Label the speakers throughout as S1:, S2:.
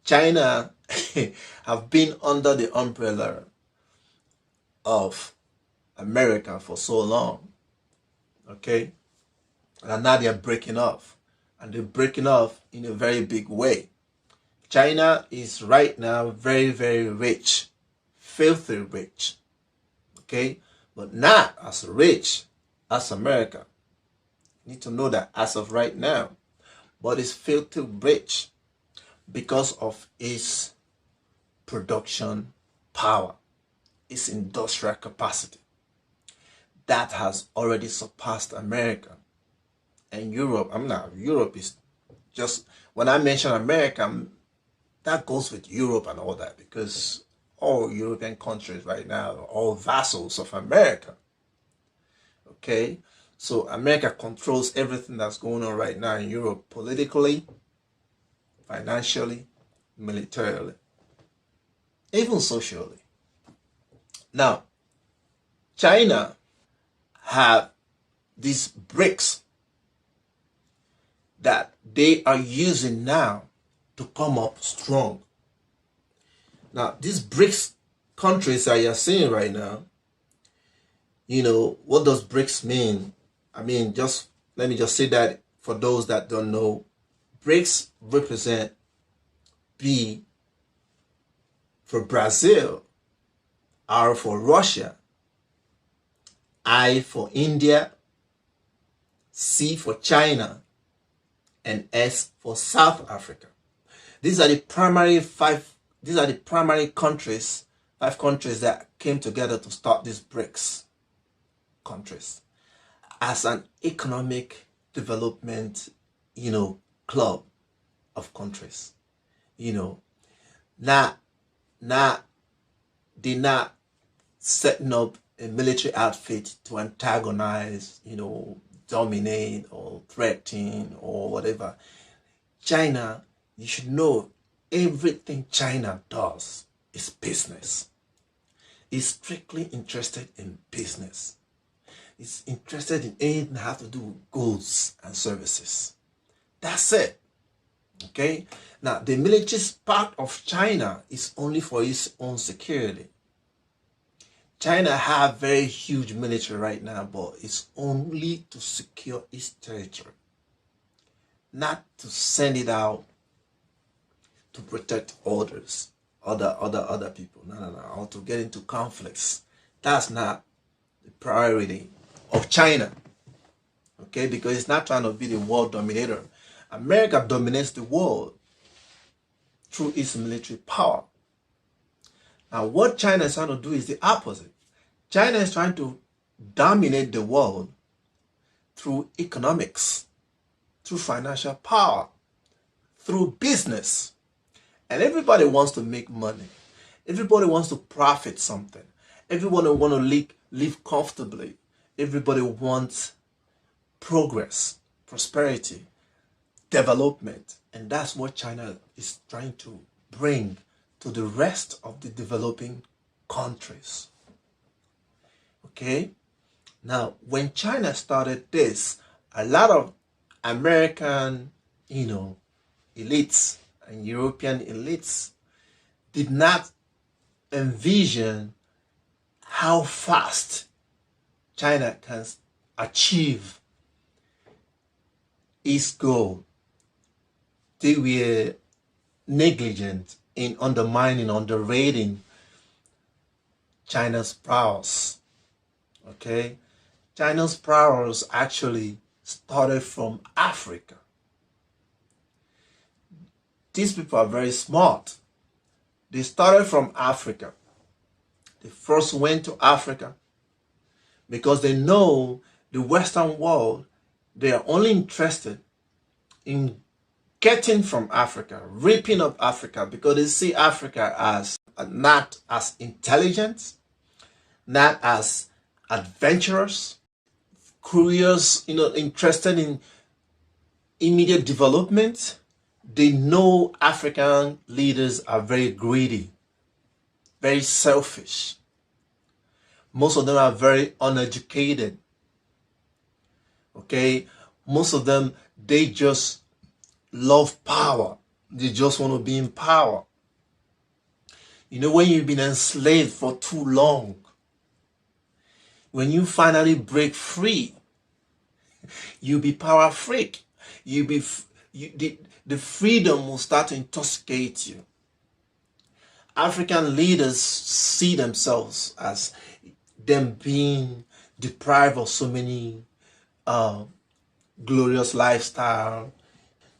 S1: China have been under the umbrella of America for so long, okay? And now they're breaking off. And they're breaking off in a very big way. China is right now very, very rich, filthy rich, okay? But not as rich as America. You need to know that as of right now. But it's filthy rich because of its production power, its industrial capacity. That has already surpassed America and Europe. Europe is just, when I mention America, that goes with Europe and all that, because all European countries right now are all vassals of America. Okay, so America controls everything that's going on right now in Europe, politically, financially, militarily, even socially. Now, China have these BRICS that they are using now to come up strong. Now, these BRICS countries that you're seeing right now, you know, what does BRICS mean? I mean, just let me just say that for those that don't know, BRICS represent B for Brazil, R for Russia, I for India, C for China, and S for South Africa. These are the primary countries, 5 countries that came together to start these BRICS countries as an economic development, you know, club of countries. You know, they're not setting up a military outfit to antagonize, you know, dominate or threaten or whatever. China, you should know, everything China does is business. It's strictly interested in business. It's interested in anything that has to do with goods and services. That's it. Okay? Now, the military part of China is only for its own security. China have very huge military right now, but it's only to secure its territory, not to send it out to protect others, other people. No, or to get into conflicts. That's not the priority of China. Okay, because it's not trying to be the world dominator. America dominates the world through its military power. Now, what China is trying to do is the opposite. China is trying to dominate the world through economics, through financial power, through business. And everybody wants to make money. Everybody wants to profit something. Everybody wants to live comfortably. Everybody wants progress, prosperity, development. And that's what China is trying to bring to the rest of the developing countries. Okay? Now, when China started this, a lot of American, you know, elites and European elites did not envision how fast China can achieve its goal. They were negligent in undermining, underrating China's prowess. Okay? China's prowess actually started from Africa. These people are very smart. They started from Africa. They first went to Africa because they know the Western world, they are only interested in getting from Africa, ripping up Africa, because they see Africa as not as intelligent, not as adventurous, curious, you know, interested in immediate development. They know African leaders are very greedy, very selfish. Most of them are very uneducated. Okay? Most of them, they just love power. They just want to be in power. You know, when you've been enslaved for too long, when you finally break free, you'll be power freak. The freedom will start to intoxicate you. African leaders see themselves as them being deprived of so many glorious lifestyle.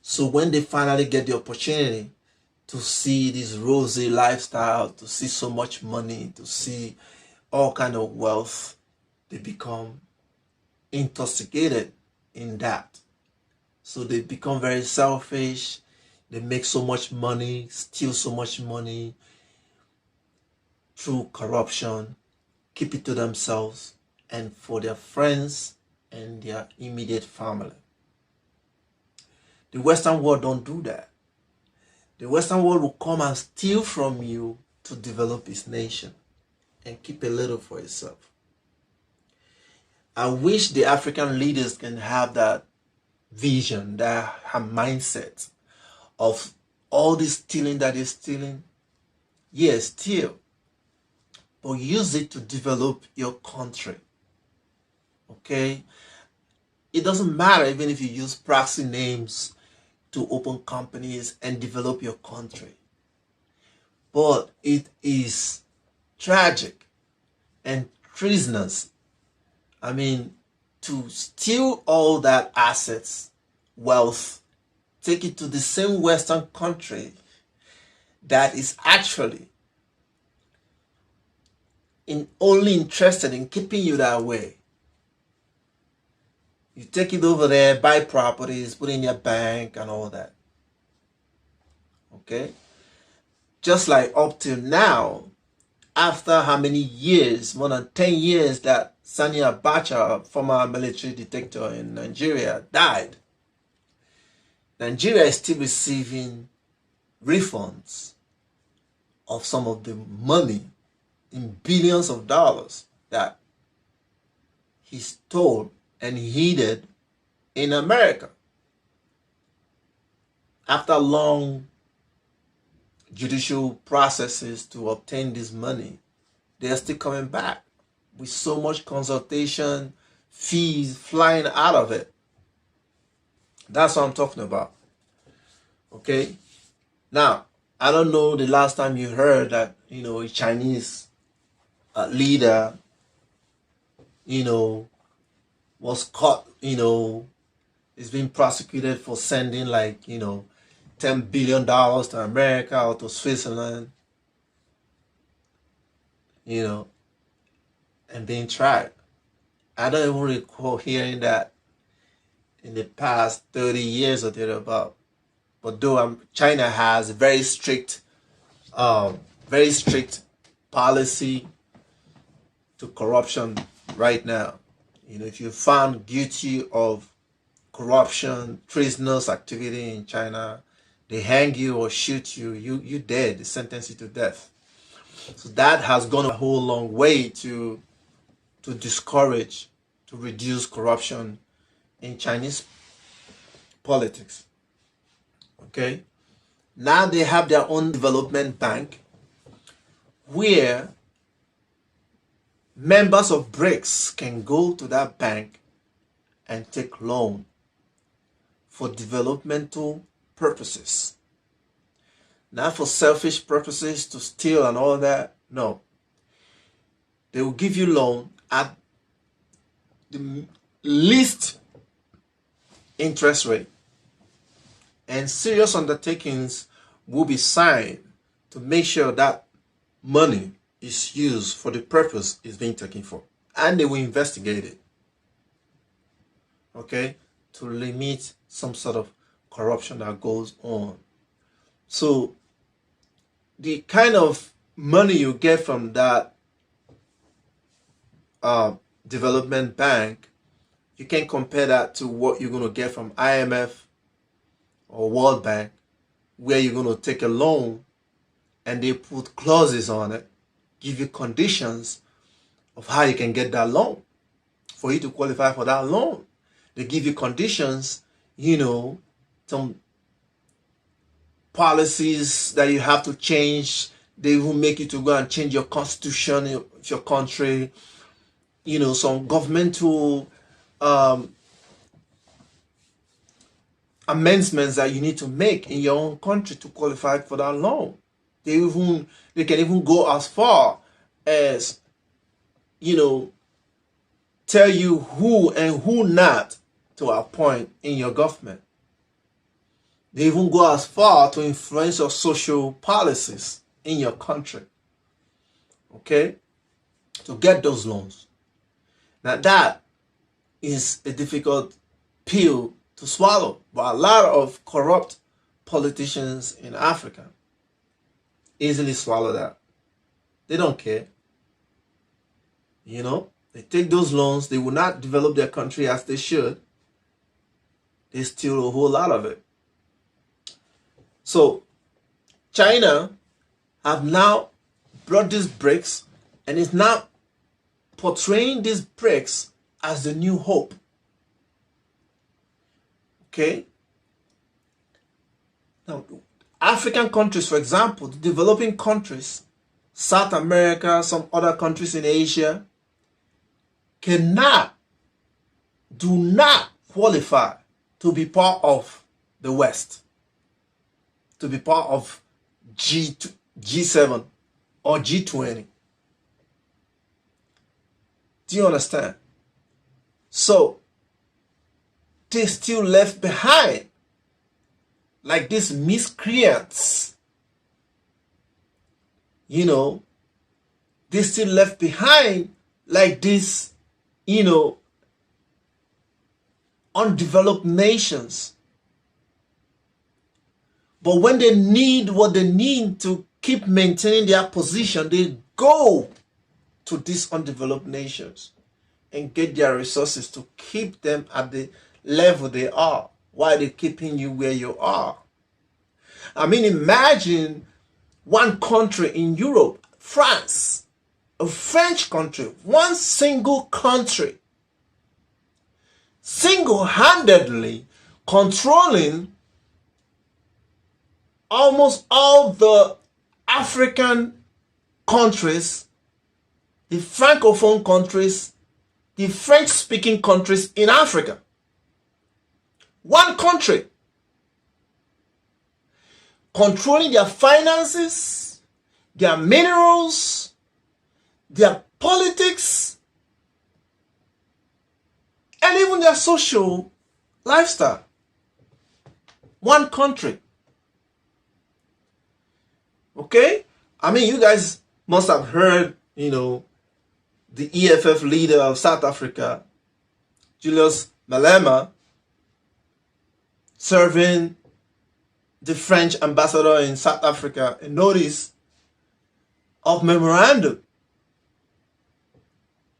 S1: So when they finally get the opportunity to see this rosy lifestyle, to see so much money, to see all kind of wealth, they become intoxicated in that. So they become very selfish. They make so much money, steal so much money through corruption, keep it to themselves and for their friends and their immediate family. The Western world don't do that. The Western world will come and steal from you to develop its nation and keep a little for itself. I wish the African leaders can have that vision, that mindset of all this stealing that is stealing. Yes, steal, but use it to develop your country. Okay? It doesn't matter even if you use proxy names to open companies and develop your country. But it is tragic and treasonous. I mean, to steal all that assets, wealth, take it to the same Western country that is actually only interested in keeping you that way. You take it over there, buy properties, put in your bank and all that. Okay? Just like up till now, after how many years, more than 10 years that Sani Abacha, former military dictator in Nigeria, died, Nigeria is still receiving refunds of some of the money in billions of dollars that he stole and hid in America. After long judicial processes to obtain this money, they are still coming back with so much consultation, fees flying out of it. That's what I'm talking about. Okay? Now, I don't know the last time you heard that, a Chinese leader, was caught, is being prosecuted for sending like, $10 billion to America or to Switzerland, and being tried. I don't even recall hearing that in the past 30 years or thereabout. But though China has a very strict policy to corruption right now. If you're found guilty of corruption, treasonous activity in China, they hang you or shoot you. You dead. They sentence you to death. So that has gone a whole long way to discourage, to reduce corruption in Chinese politics. Okay? Now they have their own development bank where members of BRICS can go to that bank and take loan for developmental purposes. Not for selfish purposes to steal and all that. No. They will give you loan at the least interest rate. And serious undertakings will be signed to make sure that money is used for the purpose it's being taken for. And they will investigate it. Okay? To limit some sort of corruption that goes on. So, the kind of money you get from that development bank, you can compare that to what you're going to get from IMF or World Bank, where you're going to take a loan and they put clauses on it, give you conditions of how you can get that loan. For you to qualify for that loan, they give you conditions, some policies that you have to change. They will make you to go and change your constitution of your country. You know, some governmental amendments that you need to make in your own country to qualify for that loan. They can even go as far as, you know, tell you who and who not to appoint in your government. They even go as far to influence your social policies in your country. Okay? To get those loans. Now that is a difficult pill to swallow, but a lot of corrupt politicians in Africa easily swallow that. They don't care. You know, they take those loans, they will not develop their country as they should. They steal a whole lot of it. So China have now brought these BRICS and is now portraying these BRICS as the new hope. Okay? Now, African countries, for example, the developing countries, South America, some other countries in Asia, do not qualify to be part of the West, to be part of G7 or G20. Do you understand? So, they still left behind like these miscreants. You know, they still left behind like this, you know, undeveloped nations. But when they need what they need to keep maintaining their position, they go to these undeveloped nations and get their resources to keep them at the level they are while they're keeping you where you are. I mean, imagine one country in Europe, France, a French country, one single country, single-handedly controlling almost all the African countries, the Francophone countries, the French-speaking countries in Africa. One country controlling their finances, their minerals, their politics, and even their social lifestyle. One country. Okay? I mean, you guys must have heard, you know, the EFF leader of South Africa, Julius Malema, serving the French ambassador in South Africa a notice of memorandum,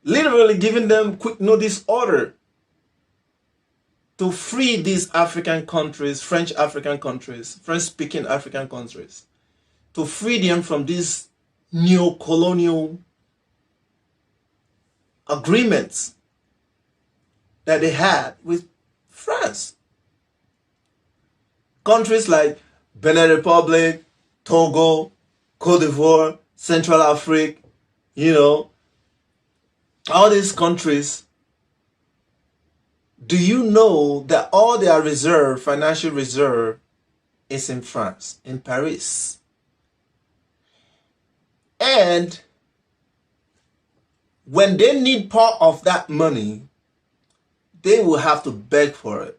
S1: literally giving them quick notice order to free these African countries, French African countries, French-speaking African countries, to free them from these neo-colonial agreements that they had with France. Countries like Benin Republic, Togo, Cote d'Ivoire, Central Africa, you know, all these countries, do you know that all their reserve, financial reserve, is in France, in Paris? And when they need part of that money, they will have to beg for it.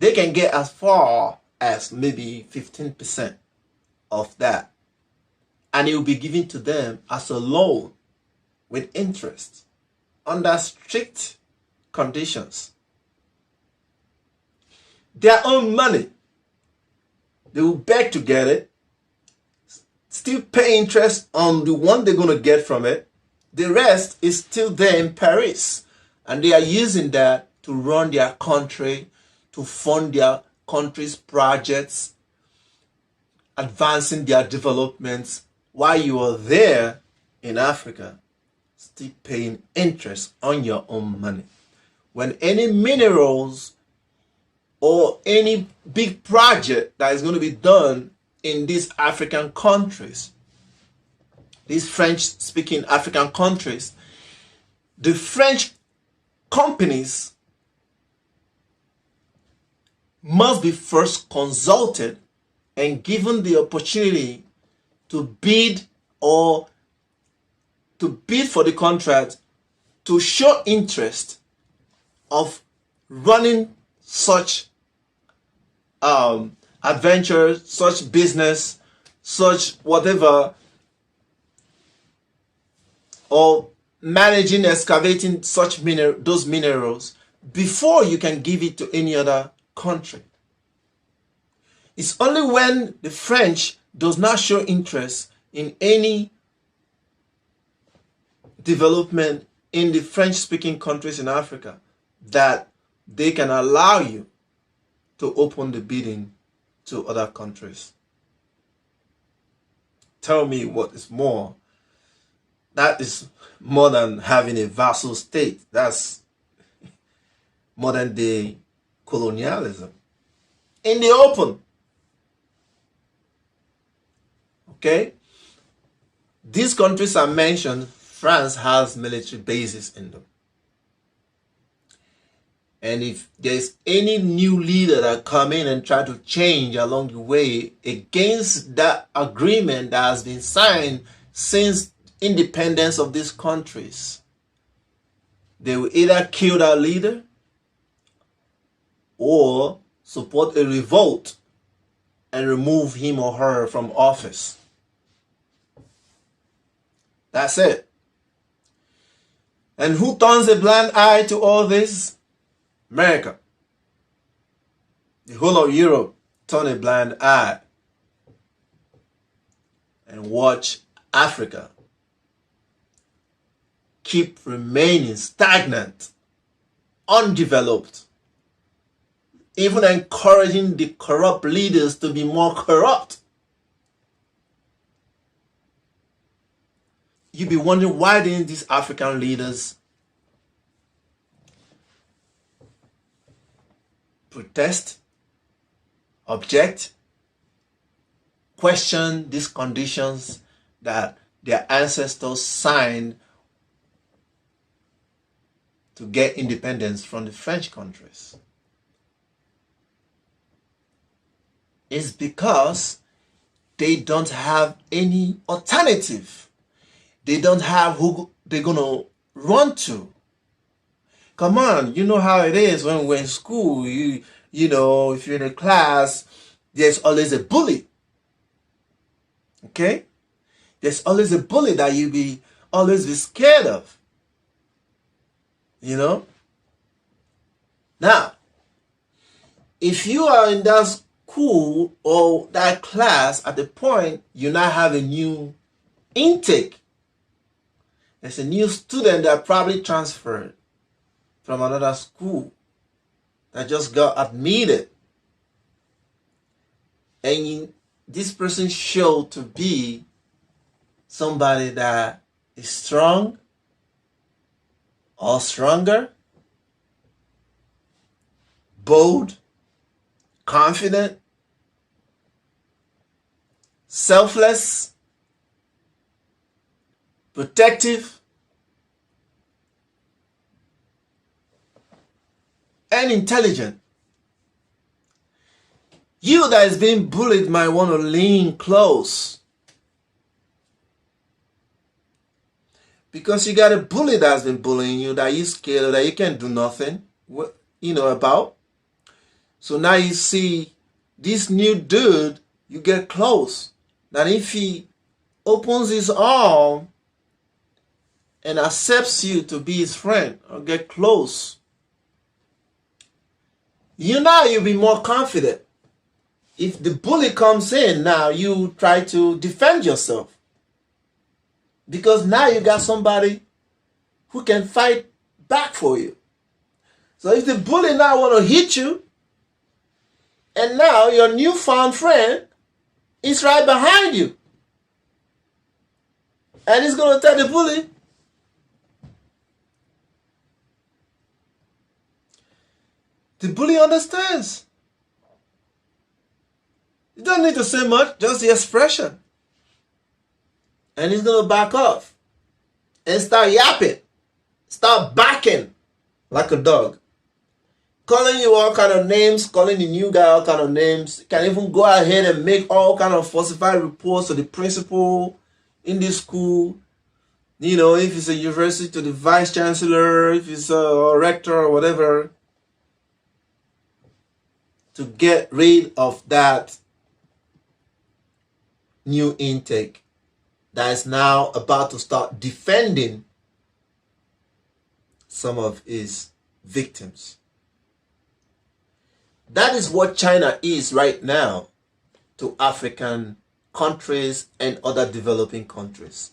S1: They can get as far as maybe 15% of that. And it will be given to them as a loan with interest under strict conditions. Their own money. They will beg to get it, still pay interest on the one they're going to get from it. The rest is still there in Paris. And they are using that to run their country, to fund their country's projects, advancing their developments, while you are there in Africa, still paying interest on your own money. When any minerals or any big project that is going to be done in these African countries, these French-speaking African countries, the French companies must be first consulted and given the opportunity to bid or to bid for the contract, to show interest of running such adventure, such business, such whatever, or managing, excavating such those minerals before you can give it to any other country. It's only when the French does not show interest in any development in the French-speaking countries in Africa that they can allow you to open the bidding to other countries. Tell me what is more. That is more than having a vassal state. That's modern day colonialism in the open. Okay? These countries are mentioned. France has military bases in them. And if there's any new leader that come in and try to change along the way against that agreement that has been signed since independence of these countries, they will either kill that leader or support a revolt and remove him or her from office. That's it. And who turns a blind eye to all this? America. The whole of Europe turn a blind eye and watch Africa keep remaining stagnant, undeveloped, even encouraging the corrupt leaders to be more corrupt. You'd be wondering, why didn't these African leaders protest, object, question these conditions that their ancestors signed to get independence from the French countries? It's because they don't have any alternative. They don't have who they're going to run to. Come on, you know how it is when we're in school. You know, if you're in a class, there's always a bully. Okay? There's always a bully that you always be scared of. You know? Now, if you are in that school or that class at the point you now have a new intake, there's a new student that probably transferred from another school that just got admitted, and this person showed to be somebody that is strong or stronger, bold, confident, selfless, protective, and intelligent. You that is being bullied might want to lean close, because you got a bully that's been bullying you that you're scared of, that you can't do nothing about. So now you see this new dude, you get close. That if he opens his arm and accepts you to be his friend or get close, you'll be more confident. If the bully comes in, now you try to defend yourself, because now you got somebody who can fight back for you. So if the bully now want to hit you, and now your newfound friend is right behind you, and he's going to tell the bully, the bully understands You don't need to say much, just the expression. And he's going to back off and start yapping, start backing like a dog. Calling you all kind of names, calling the new guy all kind of names. Can even go ahead and make all kind of falsified reports to the principal in this school. You know, if it's a university, to the vice chancellor, if it's a rector or whatever, to get rid of that new intake that is now about to start defending some of his victims. That is what China is right now to African countries and other developing countries.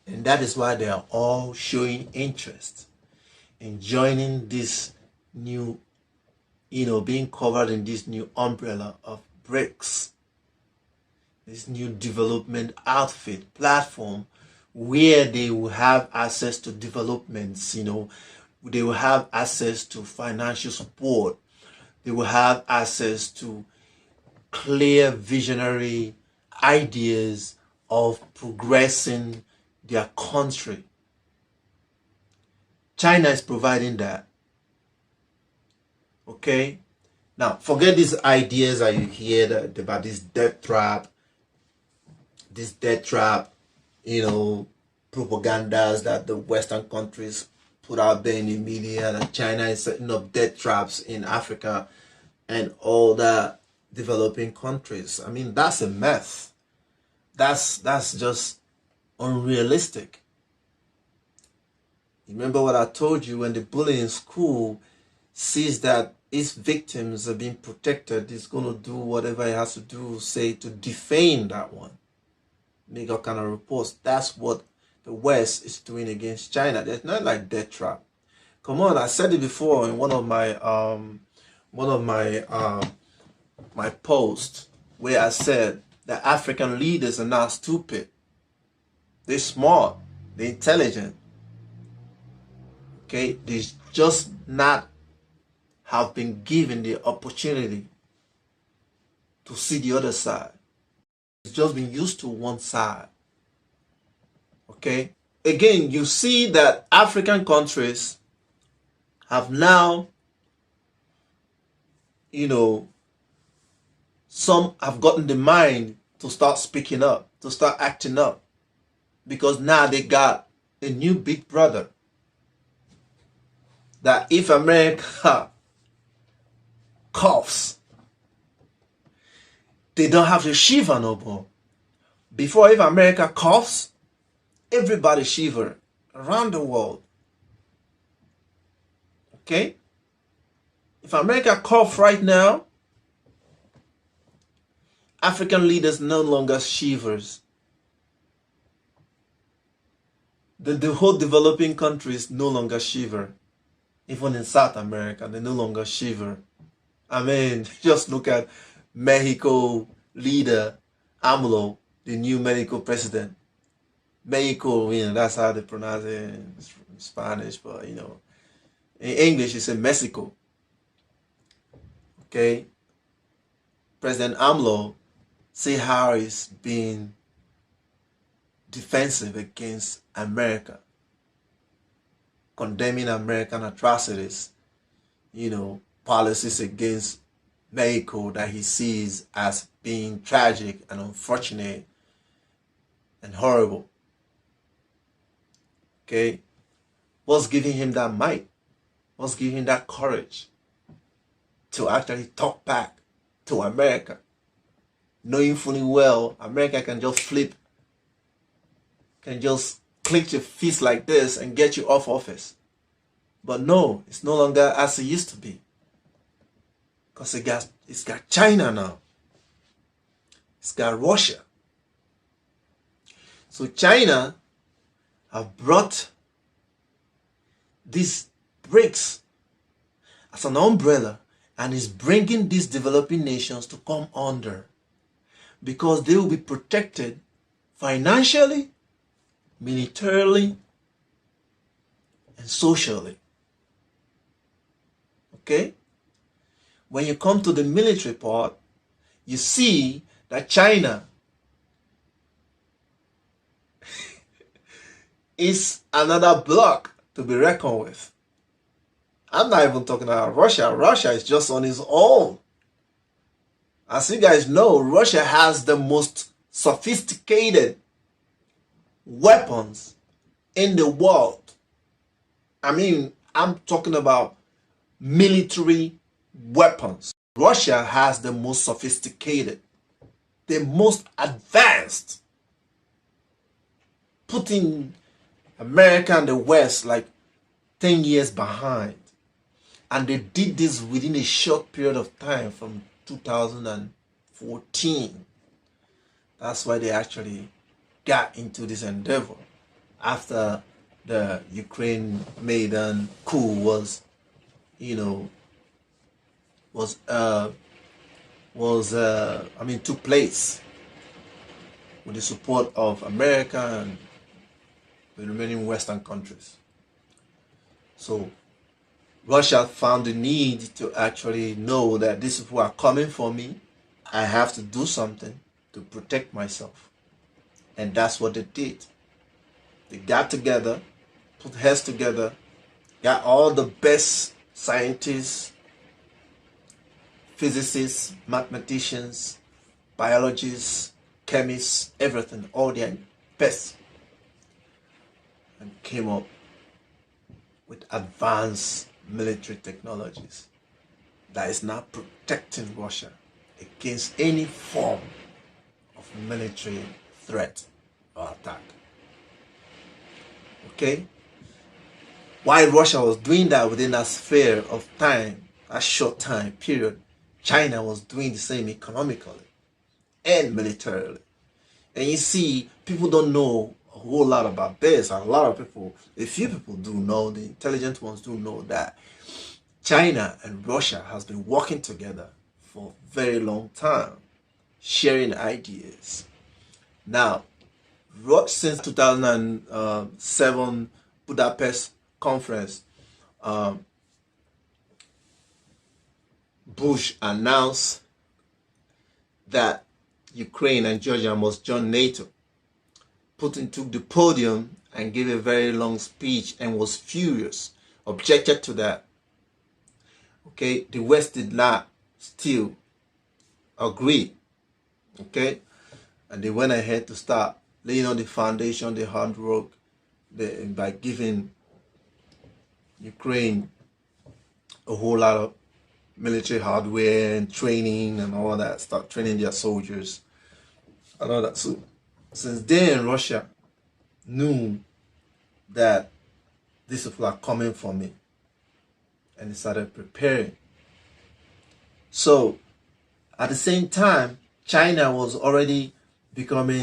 S1: And that is why they are all showing interest in joining this new, being covered in this new umbrella of BRICS. This new development outfit platform where they will have access to developments, they will have access to financial support. They will have access to clear visionary ideas of progressing their country. China is providing that. Okay? Now, forget these ideas that you hear about this death trap, propagandas that the Western countries put out there in the media, that China is setting up death traps in Africa and all the developing countries. I mean, that's a myth. That's just unrealistic. Remember what I told you, when the bully in school sees that his victims are being protected, he's going to do whatever he has to do, say, to defame that one. Make all kind of reports. That's what the West is doing against China. There's not like death trap. Come on, I said it before in one of my posts where I said that African leaders are not stupid. They're smart. They're intelligent. Okay, they just not have been given the opportunity to see the other side. It's just been used to one side. Okay, again, you see that African countries have now, some have gotten the mind to start speaking up, to start acting up, because now they got a new big brother. That if America coughs, they don't have to shiver no more. Before, if America coughs, everybody shiver around the world. Okay? If America coughs right now, African leaders no longer shivers. The whole developing countries no longer shiver. Even in South America, they no longer shiver. I mean, just look at Mexico leader AMLO, the new Mexico president. Mexico, that's how they pronounce it in Spanish, but in English it's in Mexico. Okay? President AMLO, see how he's being defensive against America, condemning American atrocities, policies against Mexico that he sees as being tragic and unfortunate and horrible. Okay? What's giving him that might? What's giving him that courage to actually talk back to America, knowing fully well America can just flip, can just click your fist like this and get you off office? But no, it's no longer as it used to be, because it's got China now. It's got Russia. So China have brought these BRICS as an umbrella and is bringing these developing nations to come under, because they will be protected financially, militarily, and socially. Okay? When you come to the military part, you see that China is another bloc to be reckoned with. I'm not even talking about Russia. Russia is just on its own. As you guys know, Russia has the most sophisticated weapons in the world. I mean, I'm talking about military weapons. Russia has the most sophisticated, the most advanced, putting America and the West like 10 years behind. And they did this within a short period of time from 2014. That's why they actually got into this endeavor after the Ukraine Maidan coup was, took place with the support of America and the remaining Western countries. So Russia found the need to actually know that these people are coming for me. I have to do something to protect myself. And that's what they did. They got together, put heads together, got all the best scientists, physicists, mathematicians, biologists, chemists, everything, all their best, and came up with advanced military technologies that is now protecting Russia against any form of military threat or attack. Okay? While Russia was doing that within that sphere of time, a short time period, China was doing the same economically and militarily. And you see, people don't know a whole lot about this. A lot of people, a few people do know, the intelligent ones do know that China and Russia has been working together for a very long time, sharing ideas. Now, since 2007 Budapest conference, Bush announced that Ukraine and Georgia must join NATO. Putin took the podium and gave a very long speech and was furious, objected to that. Okay, the West did not still agree. Okay, and they went ahead to start laying on the foundation, the hard work, by giving Ukraine a whole lot of military hardware and training and all that, start training their soldiers and all that. So since then, Russia knew that these people are coming for me, and they started preparing. So at the same time, China was already becoming